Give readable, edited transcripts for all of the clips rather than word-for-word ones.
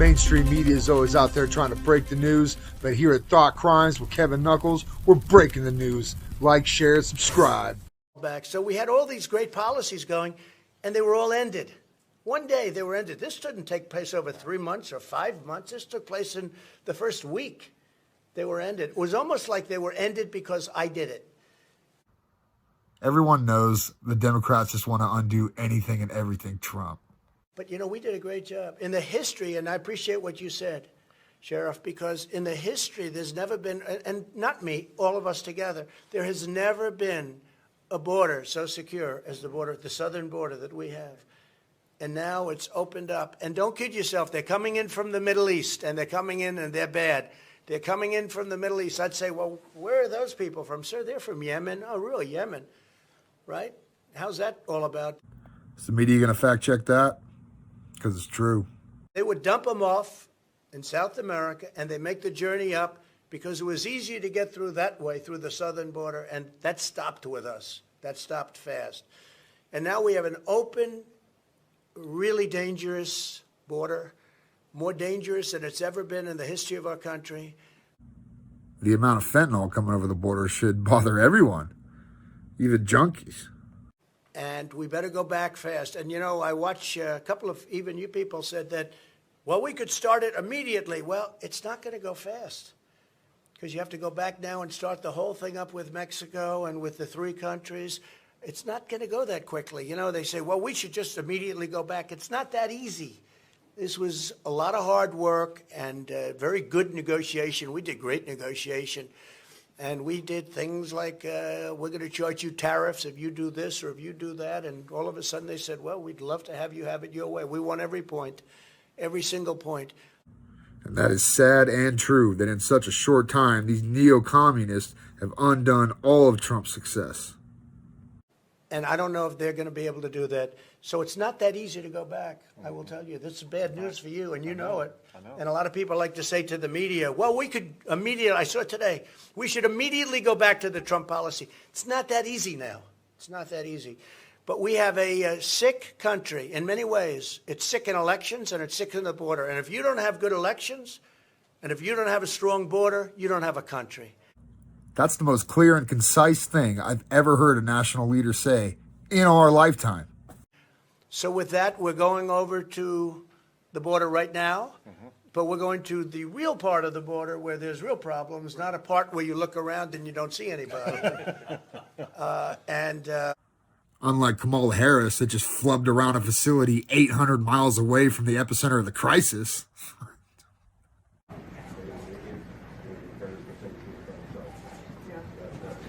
Mainstream media is always out there trying to break the news, but here at Thought Crimes with Kevin Knuckles, we're breaking the news. Like, share, subscribe. So we had all these great policies going, and they were all ended. One day they were ended. This didn't take place over 3 months or 5 months. This took place in the first week. They were ended. It was almost like they were ended because I did it. Everyone knows the Democrats just want to undo anything and everything Trump. But, we did a great job. In the history, and I appreciate what you said, Sheriff, because in the history there's never been, and not me, all of us together, there has never been a border so secure as the southern border that we have. And now it's opened up. And don't kid yourself, they're coming in from the Middle East, and they're coming in and they're bad. They're coming in from the Middle East. I'd say, well, where are those people from? Sir, they're from Yemen. Oh, really, Yemen, right? How's that all about? Is the media going to fact check that? Because it's true. They would dump them off in South America, and they make the journey up because it was easier to get through that way, through the southern border, and that stopped with us. That stopped fast. And now we have an open, really dangerous border, more dangerous than it's ever been in the history of our country. The amount of fentanyl coming over the border should bother everyone, even junkies. And we better go back fast. And, I watch a couple of, even you people said that, well, we could start it immediately. Well, it's not going to go fast because you have to go back now and start the whole thing up with Mexico and with the 3 countries. It's not going to go that quickly. They say, well, we should just immediately go back. It's not that easy. This was a lot of hard work and very good negotiation. We did great negotiation. And we did things like, we're going to charge you tariffs if you do this or if you do that. And all of a sudden they said, well, we'd love to have you have it your way. We won every point, every single point. And that is sad and true that in such a short time, these neo-communists have undone all of Trump's success. And I don't know if they're going to be able to do that. So it's not that easy to go back. I will tell you, this is bad news for you, and you know it. And a lot of people like to say to the media, well, we could immediately, I saw it today, we should immediately go back to the Trump policy. It's not that easy now. It's not that easy. But we have a sick country in many ways. It's sick in elections, and it's sick in the border. And if you don't have good elections, and if you don't have a strong border, you don't have a country. That's the most clear and concise thing I've ever heard a national leader say in our lifetime. So with that, we're going over to the border right now, but we're going to the real part of the border where there's real problems, not a part where you look around and you don't see anybody. Unlike Kamala Harris that just flubbed around a facility 800 miles away from the epicenter of the crisis.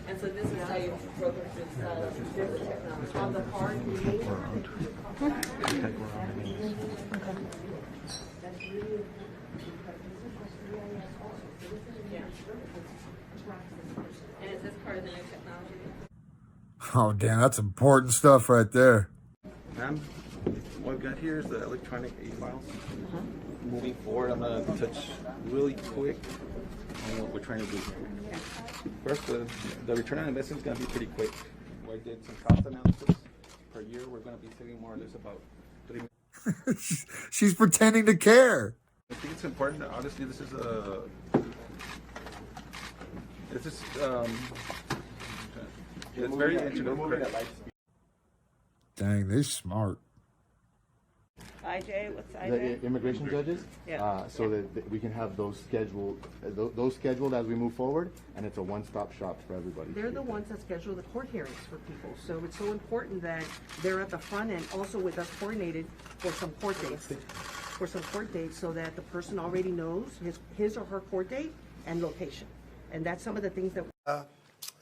And so this is how you broker this technology. On the card, and is this part of the new technology? Oh, damn, that's important stuff right there. Ma'am, what I've got here is the electronic A-files. Moving forward, I'm going to touch really quick on what we're trying to do here. First, the return on investment is going to be pretty quick. I did some cost analysis. Per year, we're going to be saving more or less about $3 million. She's pretending to care. I think it's important that obviously this is it's very integral. Dang, they're smart. IJ, what's IJ? The immigration judges, Yeah. so that we can have those scheduled as we move forward, and it's a one-stop shop for everybody. They're the ones that schedule the court hearings for people, so it's so important that they're at the front end, also with us coordinated for some court dates, so that the person already knows his or her court date and location, and that's some of the things that.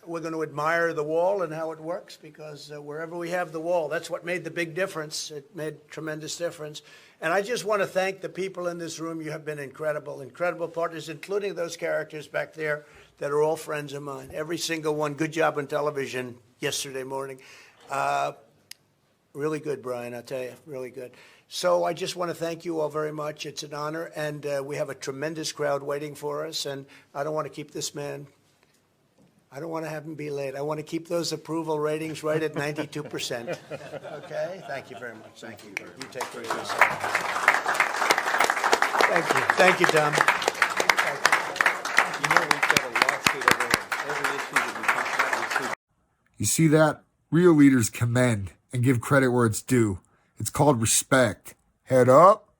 We're going to admire the wall and how it works because wherever we have the wall, that's what made the big difference. It made tremendous difference. And I just want to thank the people in this room. You have been incredible, incredible partners, including those characters back there that are all friends of mine. Every single one. Good job on television yesterday morning. Really good, Brian, I'll tell you, really good. So I just want to thank you all very much. It's an honor. And we have a tremendous crowd waiting for us. And I don't want to keep this man. I don't want to have him be late. I want to keep those approval ratings right at 92%. Okay? Thank you very much. Thank you. You take care of yourself. Thank you. Thank you, Tom. You know, we've got a lawsuit over every issue that we talk about. We sue. You see that? Real leaders commend and give credit where it's due. It's called respect. Head up,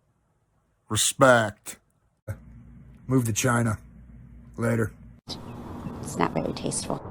respect. Move to China. Later. It's not very tasteful.